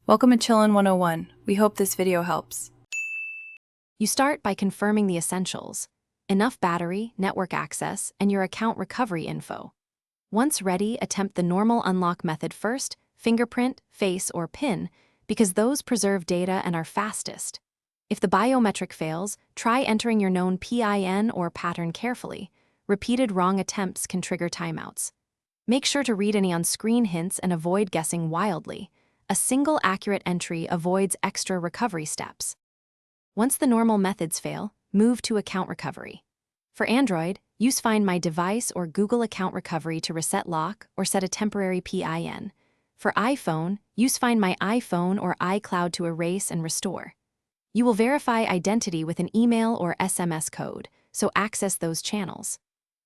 Welcome to Chillin' 101. We hope this video helps. You start by confirming the essentials: enough battery, network access, and your account recovery info. Once ready, attempt the normal unlock method first: fingerprint, face, or PIN, because those preserve data and are fastest. If the biometric fails, try entering your known PIN or pattern carefully. Repeated wrong attempts can trigger timeouts. Make sure to read any on-screen hints and avoid guessing wildly. A single accurate entry avoids extra recovery steps. Once the normal methods fail, move to account recovery. For Android, use Find My Device or Google Account Recovery to reset lock or set a temporary PIN. For iPhone, use Find My iPhone or iCloud to erase and restore. You will verify identity with an email or SMS code, so access those channels.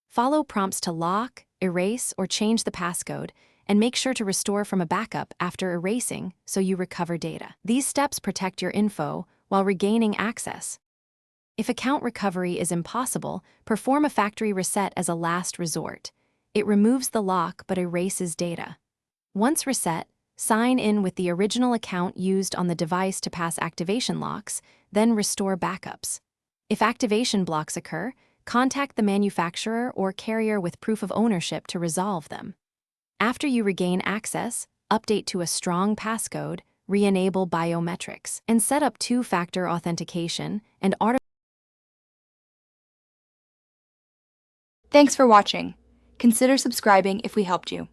Follow prompts to lock, erase, or change the passcode, and make sure to restore from a backup after erasing so you recover data. These steps protect your info while regaining access. If account recovery is impossible, perform a factory reset as a last resort. It removes the lock but erases data. Once reset, sign in with the original account used on the device to pass activation locks, then restore backups. If activation blocks occur, contact the manufacturer or carrier with proof of ownership to resolve them. After you regain access, update to a strong passcode, re-enable biometrics, and set up two-factor authentication and Thanks for watching. Consider subscribing if we helped you.